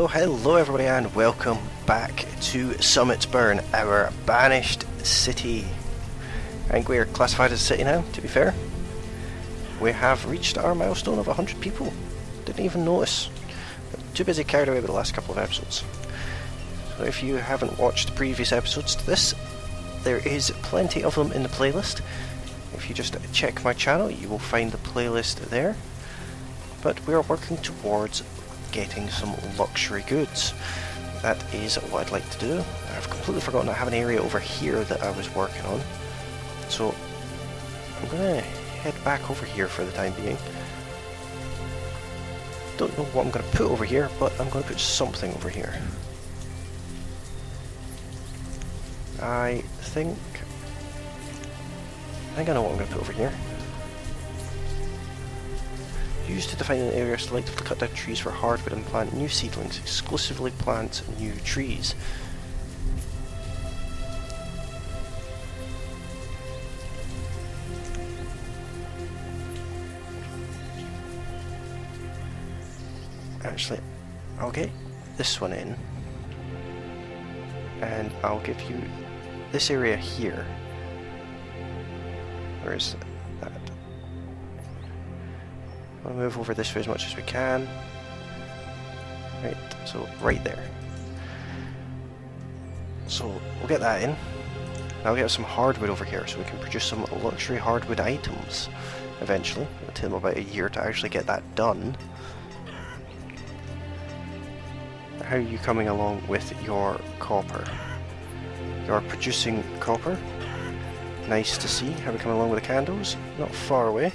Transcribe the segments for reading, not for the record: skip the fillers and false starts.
Hello everybody, and welcome back to Summit Burn, our banished city. I think we are classified as a city now, to be fair. We have reached our milestone of 100 people. Didn't even notice. Too busy carried away with the last couple of episodes. So if you haven't watched previous episodes to this, there is plenty of them in the playlist. If you just check my channel, you will find the playlist there. But we are working towards getting some luxury goods. That is what I'd like to do. I've completely forgotten I have an area over here that I was working on. So I'm going to head back over here for the time being. Don't know what I'm going to put over here, but I'm going to put something over here. I think I know what I'm going to put over here. Used to define an area, selectively cut down trees for hardwood and plant new seedlings. Exclusively plant new trees. Actually, I'll get this one in. And I'll give you this area here. Where is that? We'll move over this way as much as we can. Right, so right there. So we'll get that in. Now we'll get some hardwood over here so we can produce some luxury hardwood items eventually. It'll take them about a year to actually get that done. How are you coming along with your copper? You're producing copper. Nice to see. How are we coming along with the candles? Not far away.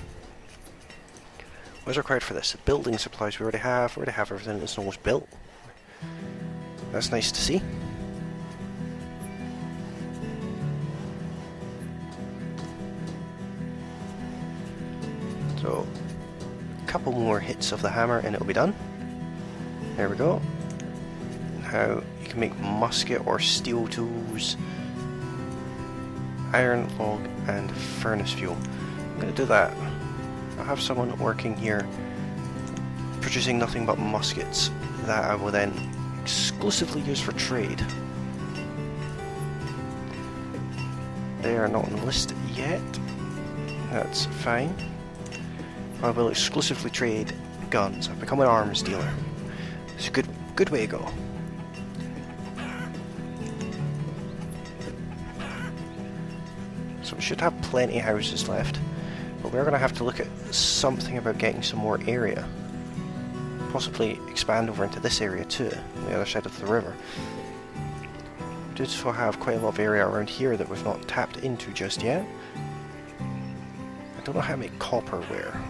What is required for this? Building supplies we already have. We already have everything that's almost built. That's nice to see. So, a couple more hits of the hammer and it'll be done. There we go. Now, you can make musket or steel tools, iron, log, and furnace fuel. I'm going to do that. I'll have someone working here producing nothing but muskets that I will then exclusively use for trade. They are not on the list yet. That's fine. I will exclusively trade guns. I've become an arms dealer. It's a good way to go. So we should have plenty of houses left. But we're going to have to look at something about getting some more area. Possibly expand over into this area too, on the other side of the river. We do still have quite a lot of area around here that we've not tapped into just yet. I don't know how to make copper ware.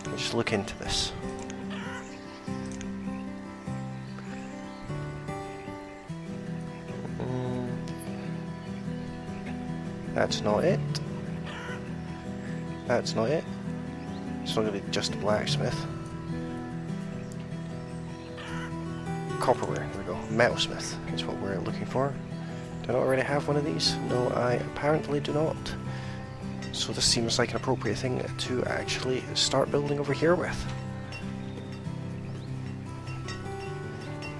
Let's just look into this. That's not it. That's not it. It's not going to be just a blacksmith. Copperware, there we go. Metalsmith is what we're looking for. Do I not already have one of these? No, I apparently do not. So this seems like an appropriate thing to actually start building over here with.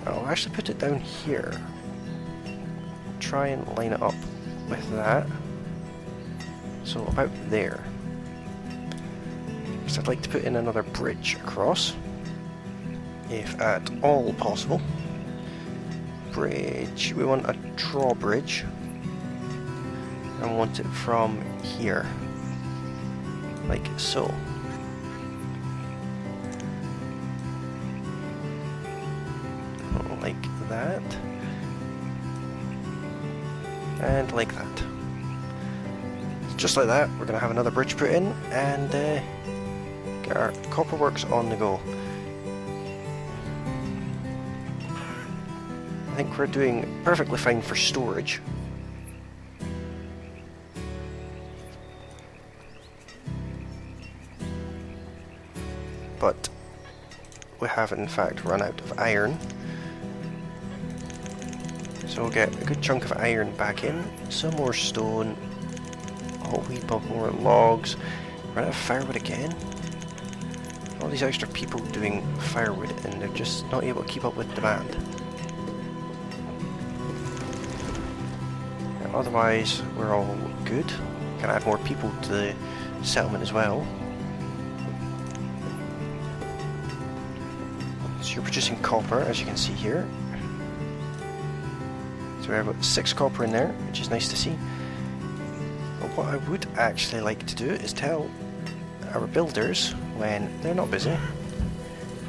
I'll actually put it down here. Try and line it up with that. So about there. So I'd like to put in another bridge across, if at all possible. Bridge, we want a drawbridge. I want it from here, like so. Like that. And like that. Just like that, we're going to have another bridge put in, and get our copper works on the go. I think we're doing perfectly fine for storage. But we have in fact run out of iron. So we'll get a good chunk of iron back in, some more stone, a whole heap of more logs. Run out of firewood again. All these extra people doing firewood and they're just not able to keep up with demand. Otherwise, we're all good. Can add more people to the settlement as well. So you're producing copper, as you can see here. So we have about 6 copper in there, which is nice to see. But what I would actually like to do is tell our builders, when they're not busy,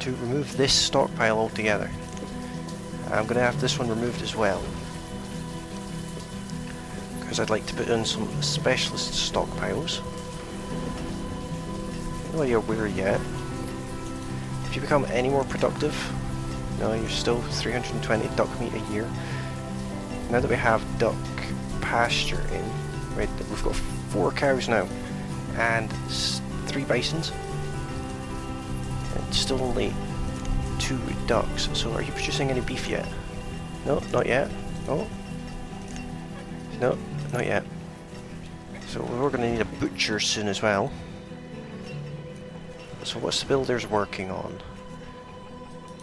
to remove this stockpile altogether. I'm going to have this one removed as well, because I'd like to put in some specialist stockpiles. No idea where yet. If you become any more productive, no, you're still 320 duck meat a year. Now that we have duck pasture in, right, we've got 4 cows now and 3 bisons, and still only 2 ducks. So are you producing any beef yet? No, not yet. Oh, no, not yet. So we're going to need a butcher soon as well. So what's the builders working on?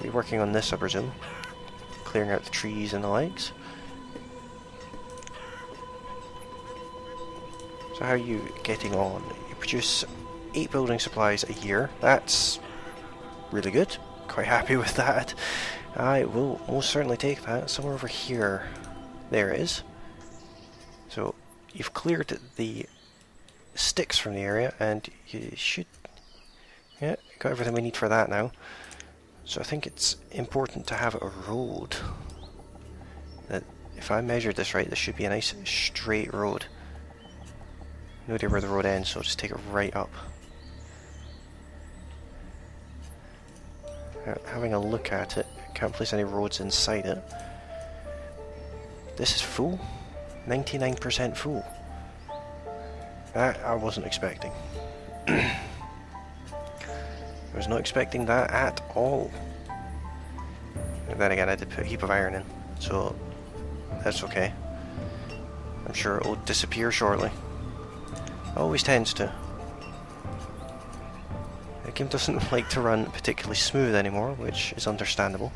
We're working on this, I presume. Clearing out the trees and the likes. So how are you getting on? You produce 8 building supplies a year. That's really good. Quite happy with that. I will most certainly take that. Somewhere over here. There it is. So you've cleared the sticks from the area and you should... Yeah, got everything we need for that now. So I think it's important to have a road. That if I measured this right, this should be a nice straight road. No idea where the road ends, so I'll just take it right up. Having a look at it, can't place any roads inside it. This is full? 99% full. That I wasn't expecting. I was not expecting that at all. And then again, I did put a heap of iron in, so that's okay. I'm sure it will disappear shortly. Always tends to. The game doesn't like to run particularly smooth anymore, which is understandable.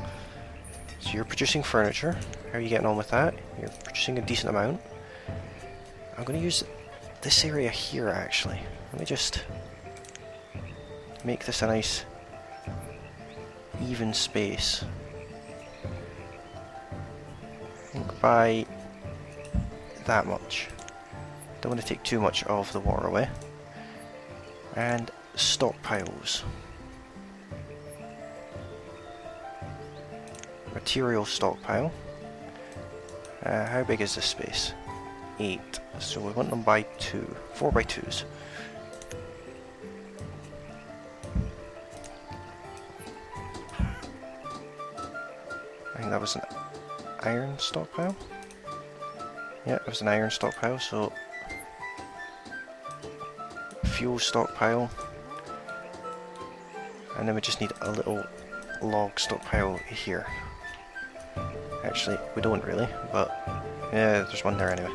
So you're producing furniture. How are you getting on with that? You're producing a decent amount. I'm going to use this area here actually. Let me just make this a nice even space. I think by that much. Don't want to take too much of the water away. And stockpiles. Material stockpile. How big is this space? 8. So we want them by 2. 4 by 2s. I think that was an iron stockpile. Yeah, it was an iron stockpile, so fuel stockpile. And then we just need a little log stockpile here. Actually, we don't really, but yeah, there's one there anyway.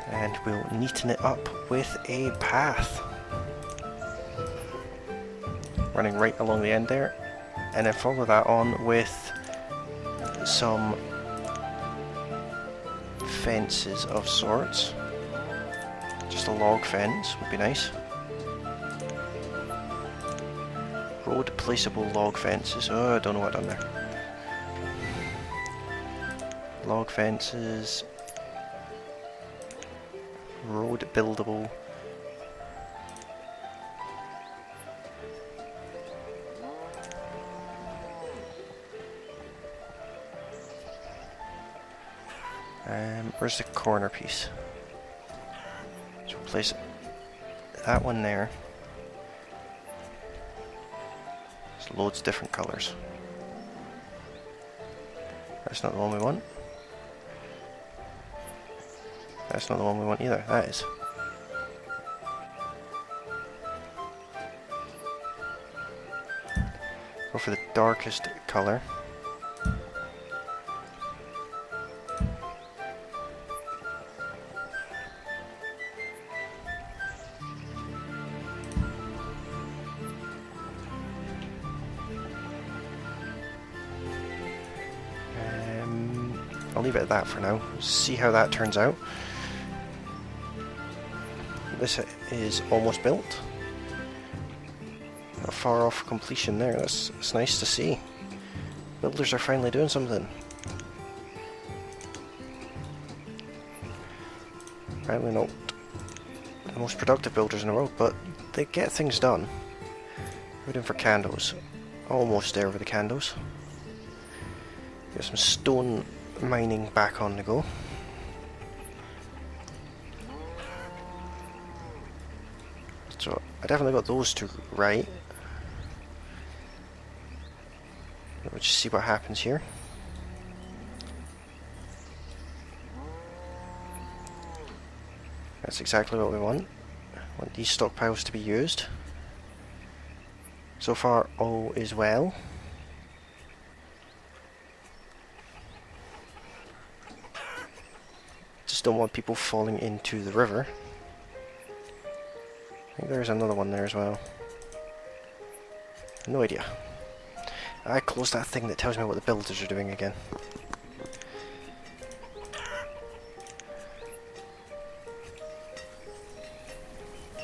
And we'll neaten it up with a path. Running right along the end there. And then follow that on with some fences of sorts. Just a log fence would be nice. Road placeable log fences. Oh, I don't know what I've done there. Log fences. Road buildable. Where's the corner piece? So we'll place that one there. There's loads of different colours. That's not the one we want. That's not the one we want either. That is. Go for the darkest colour. I'll leave it at that for now. See how that turns out. This is almost built. Not far off completion there. That's nice to see. Builders are finally doing something. Apparently not the most productive builders in the world, but they get things done. We're in for candles. Almost there with the candles. Get some stone mining back on the go. So I definitely got those two right. We'll just see what happens here. That's exactly what we want. I want these stockpiles to be used. So far, all is well. Just don't want people falling into the river. I think there's another one there as well. No idea. I closed that thing that tells me what the builders are doing again.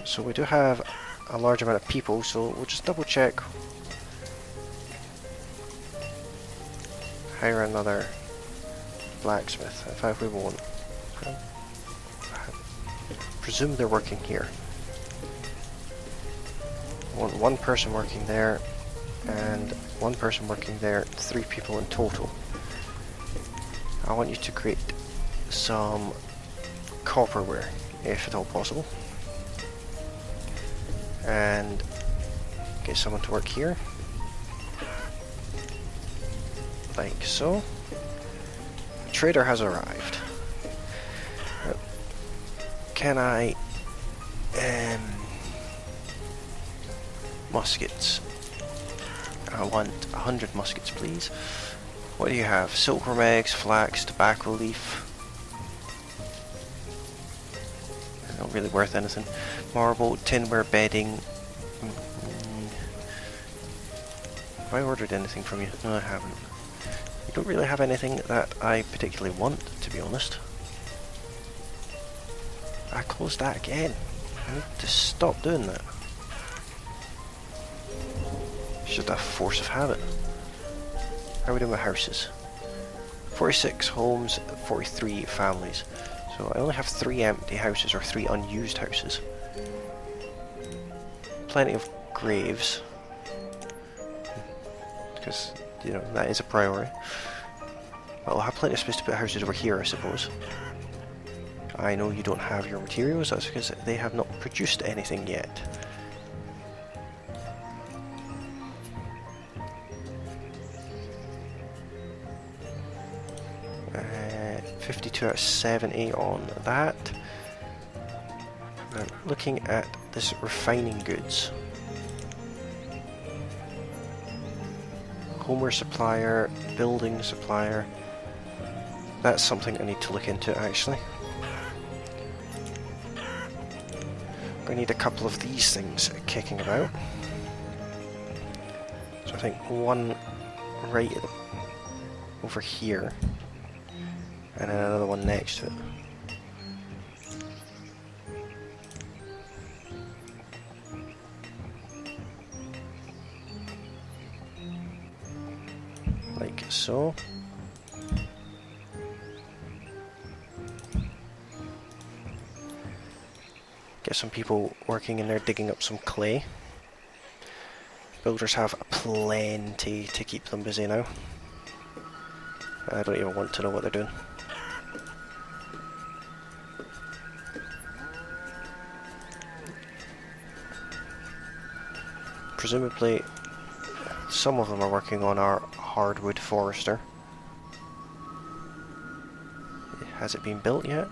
So we do have a large amount of people, so we'll just double check. Hire another blacksmith. In fact, we won't. I presume they're working here. I want one person working there, and one person working there, 3 people in total. I want you to create some copperware, if at all possible. And get someone to work here. Like so. The trader has arrived. Can I... muskets. I want 100 muskets, please. What do you have? Silkworm eggs, flax, tobacco leaf. Not really worth anything. Marble, tinware, bedding. Have I ordered anything from you? No, I haven't. You don't really have anything that I particularly want, to be honest. I closed that again. I need to stop doing that. It's just a force of habit. How are we doing with houses? 46 homes, 43 families. So I only have 3 empty houses, or 3 unused houses. Plenty of graves. Because, you know, that is a priority. But I'll have plenty of space to put houses over here, I suppose. I know you don't have your materials, that's because they have not produced anything yet. 52 out of 70 on that. Now, looking at this refining goods. Homeware supplier, building supplier. That's something I need to look into actually. I'm going to need a couple of these things kicking about. So I think one right over here. And then another one next to it. Like so. Get some people working in there digging up some clay. Builders have plenty to keep them busy now. I don't even want to know what they're doing. Presumably, some of them are working on our hardwood forester. Has it been built yet?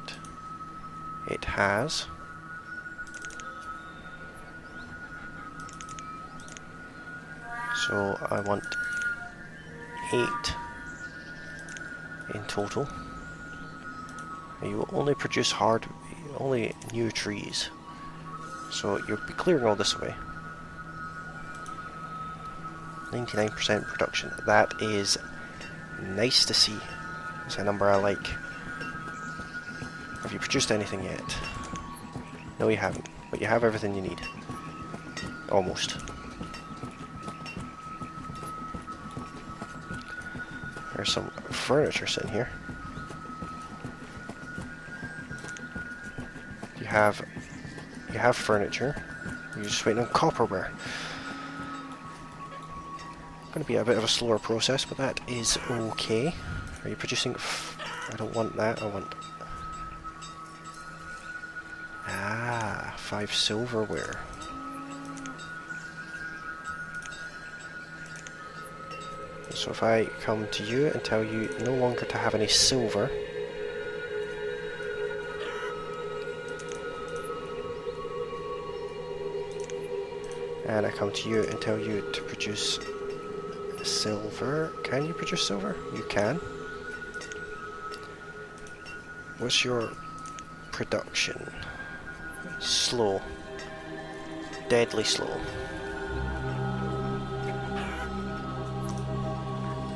It has. So I want 8 in total. You will only produce only new trees. So you'll be clearing all this away. 99% production. That is nice to see. It's a number I like. Have you produced anything yet? No, you haven't. But you have everything you need. Almost. There's some furniture sitting here. You have furniture. You're just waiting on copperware. Going to be a bit of a slower process, but that is okay. Are you producing? I don't want that. I want 5 silverware. So if I come to you and tell you no longer to have any silver, and I come to you and tell you to produce silver, can you produce silver? You can. What's your production? Slow. Deadly slow.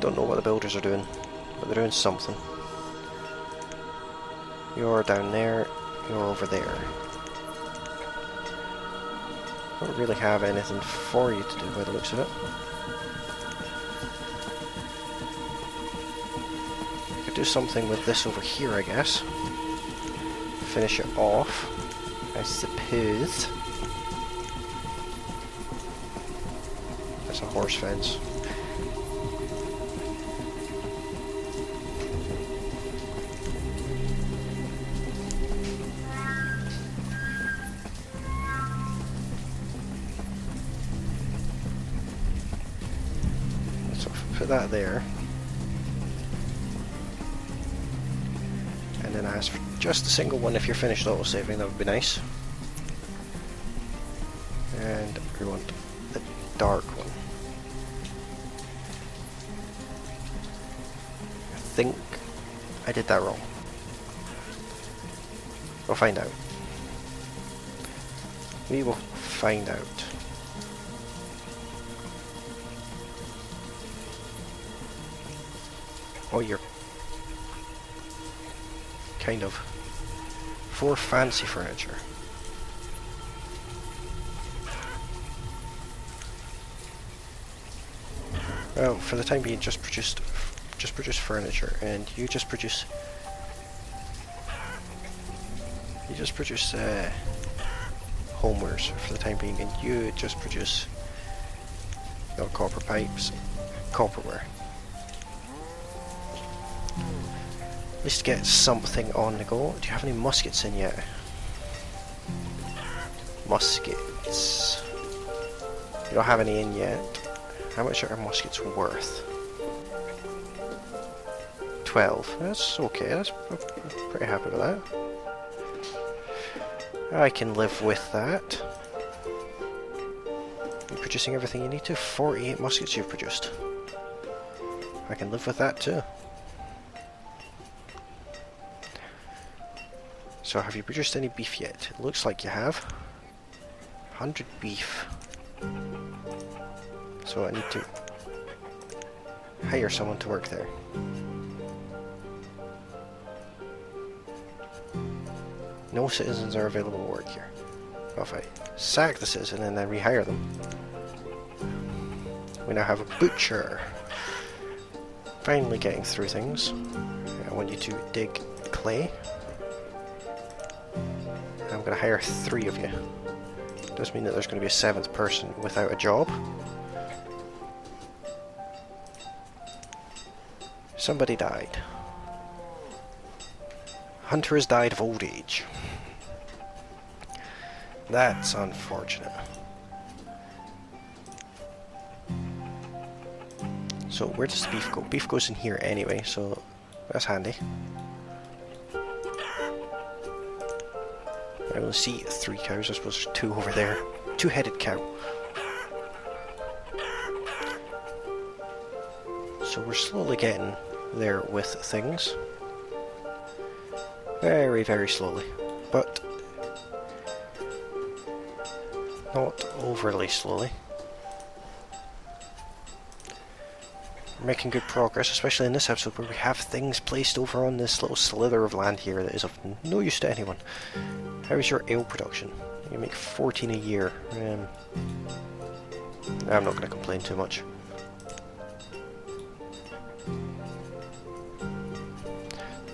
Don't know what the builders are doing, but they're doing something. You're down there, you're over there. Don't really have anything for you to do by the looks of it. I could do something with this over here, I guess. Finish it off, I suppose. That's a horse fence. Put that there, and then ask for just a single one if you're finished auto-saving. That would be nice. And we want the dark one. I think I did that wrong. We'll find out. We will find out. Oh, you're kind of for fancy furniture. Well, for the time being, just produce furniture, and you just produce homewares for the time being, and you just produce copper pipes, copperware. At least get something on the go. Do you have any muskets in yet? Muskets. You don't have any in yet. How much are muskets worth? 12. That's okay. I'm pretty happy with that. I can live with that. You're producing everything you need to. 48 muskets you've produced. I can live with that too. So have you produced any beef yet? It looks like you have. 100 beef. So I need to hire someone to work there. No citizens are available to work here. Well, if I sack the citizen and then rehire them, we now have a butcher. Finally getting through things. I want you to dig clay. I'm going to hire 3 of you. Does mean that there's going to be a 7th person without a job. Somebody died. Hunter has died of old age. That's unfortunate. So where does the beef go? Beef goes in here anyway, so that's handy. I only see 3 cows. I suppose there's 2 over there. 2-headed cow. So we're slowly getting there with things. Very, very slowly. But not overly slowly. making good progress, especially in this episode where we have things placed over on this little slither of land here that is of no use to anyone. How is your ale production? You make 14 a year. I'm not going to complain too much.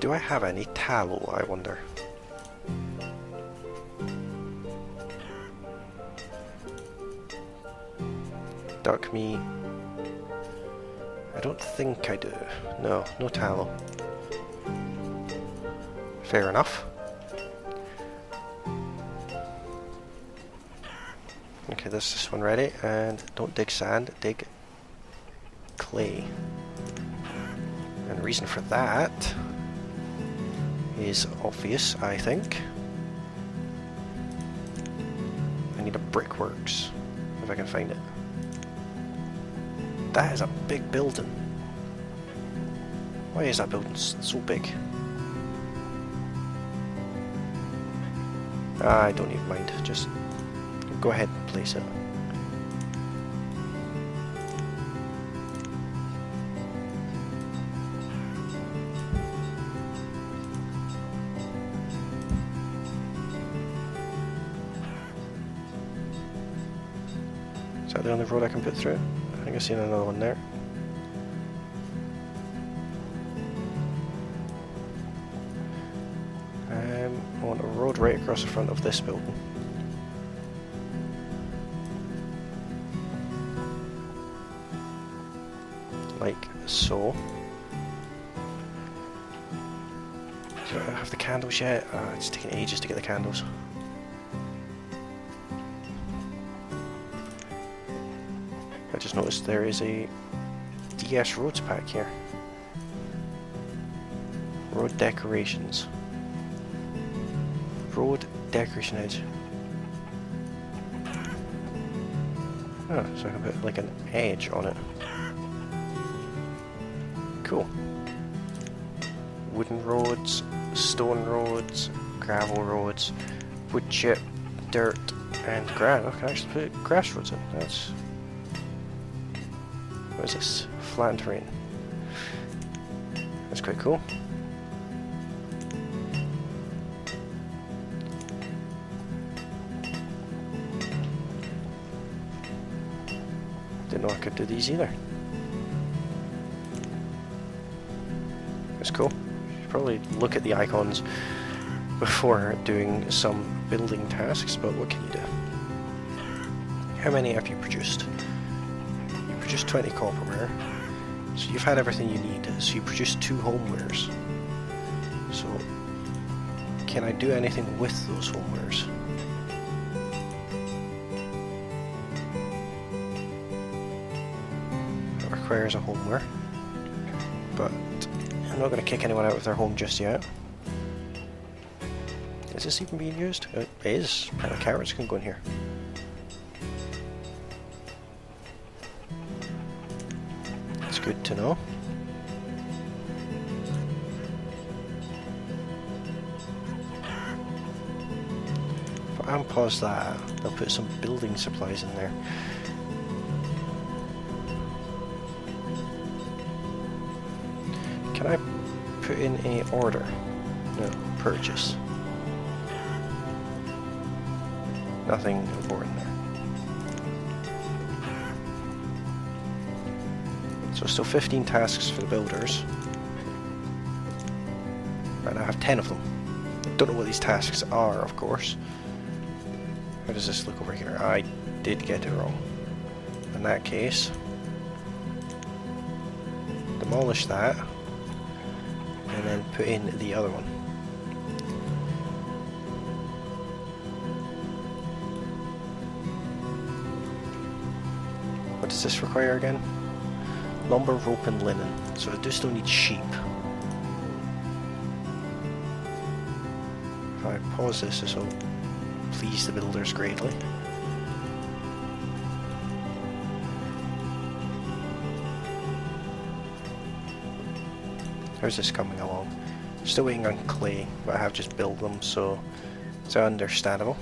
Do I have any tallow, I wonder? Duck meat. I don't think I do. No, no tallow. Fair enough. Okay, there's this one ready, and don't dig sand, dig clay. And the reason for that is obvious, I think. I need a brickworks, if I can find it. That is a big building. Why is that building so big? I don't even mind, just go ahead and place it. Is that the only road I can put through? I think I've seen another one there. I want a road right across the front of this building. Like so. Do I have the candles yet? It's taking ages to get the candles. I just noticed there is a DS roads pack here. Road decorations. Road decoration edge. Oh, so I can put like an edge on it. Cool. Wooden roads, stone roads, gravel roads, wood chip, dirt, and grass. I can actually put grass roads in. That's... what is this? Flat terrain. That's quite cool. Didn't know I could do these either. That's cool. Should probably look at the icons before doing some building tasks, but what can you do? How many have you produced? You produced 20 copperware, so you've had everything you need, so you produced 2 homewares. So, can I do anything with those homewares? That requires a homeware, but I'm not going to kick anyone out of their home just yet. Is this even being used? It is. Apparently carrots can go in here. It's good to know. If I unpause that, they'll put some building supplies in there. Can I put in a order? No, purchase. Nothing important there. So still 15 tasks for the builders. Right, I have 10 of them. I don't know what these tasks are, of course. How does this look over here? I did get it wrong. In that case, demolish that. And then put in the other one. What does this require again? Lumber, rope and linen. So I do still need sheep. If I pause this will please the builders greatly. How's this coming along? Still waiting on clay, but I have just built them, so it's understandable.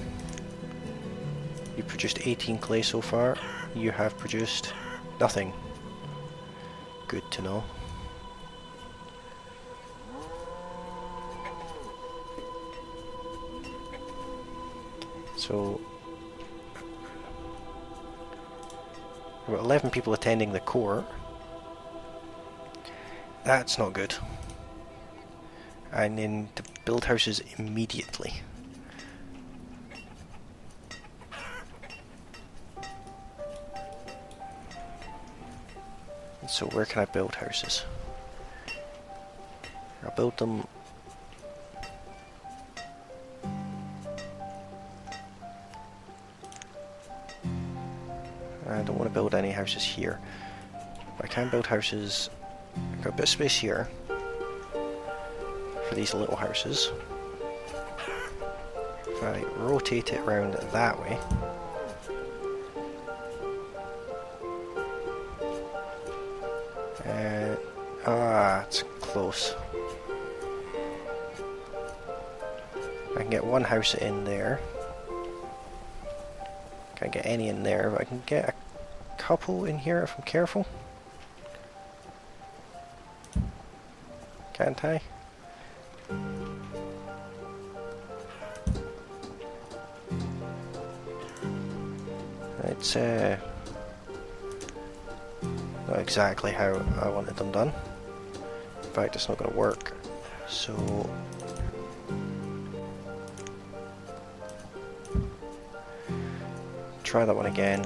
You produced 18 clay so far. You have produced nothing. good to know. So, we've got 11 people attending the court. That's not good. I need to build houses immediately. So where can I build houses? I'll build them... I don't want to build any houses here. But I can build houses... I've got a bit of space here for these little houses. If I rotate it around that way, it's close. I can get one house in there. Can't get any in there, but I can get a couple in here if I'm careful. Can't I? It's not exactly how I wanted them done. In fact, it's not going to work. So try that one again.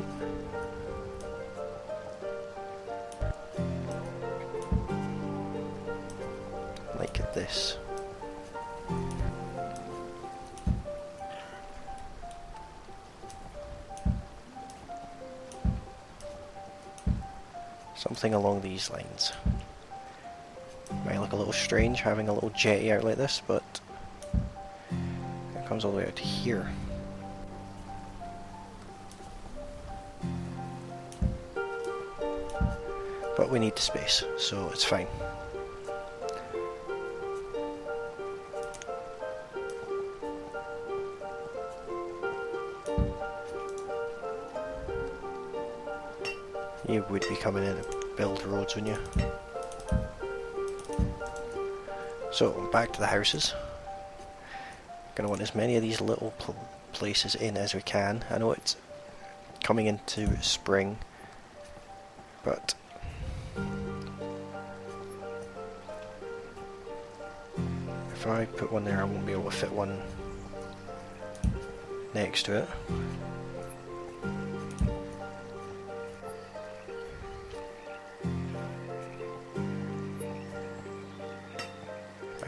Like this. Something along these lines. Might look a little strange having a little jetty out like this, but it comes all the way out to here. But we need the space, so it's fine. You would be coming in to build roads, wouldn't you? So, back to the houses. Gonna want as many of these little places in as we can. I know it's coming into spring, but if I put one there, I won't be able to fit one next to it.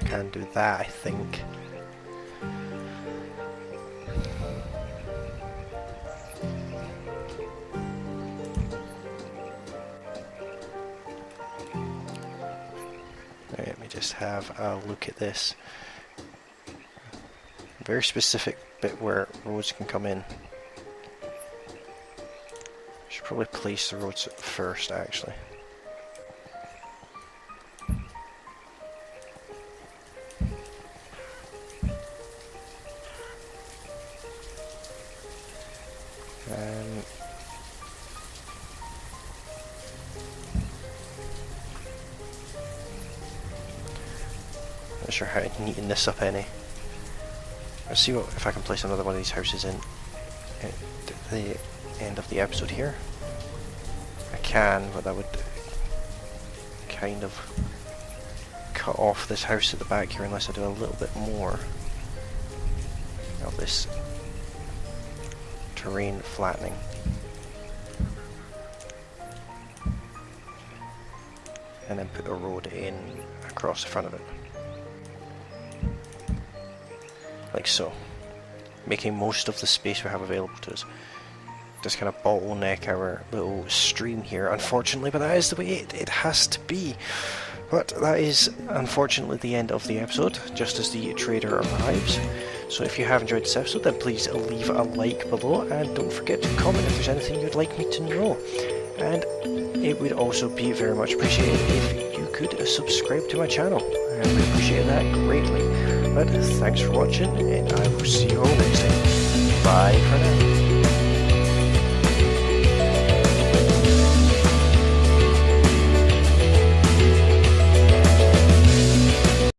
Can do that, I think. Let me just have a look at this. Very specific bit where roads can come in. Should probably place the roads first, actually. Not sure how to neaten this up any. Let's see if I can place another one of these houses in at the end of the episode here. I can, but that would kind of cut off this house at the back here unless I do a little bit more of this terrain flattening. And then put a road in across the front of it. Like so. Making most of the space we have available to us. Just kind of bottleneck our little stream here, unfortunately, but that is the way it has to be. But that is unfortunately the end of the episode, just as the trader arrives. So if you have enjoyed this episode, then please leave a like below, and don't forget to comment if there's anything you'd like me to know. And it would also be very much appreciated if you could subscribe to my channel. I would appreciate that greatly. But thanks for watching, and I will see you all next time. Bye for now.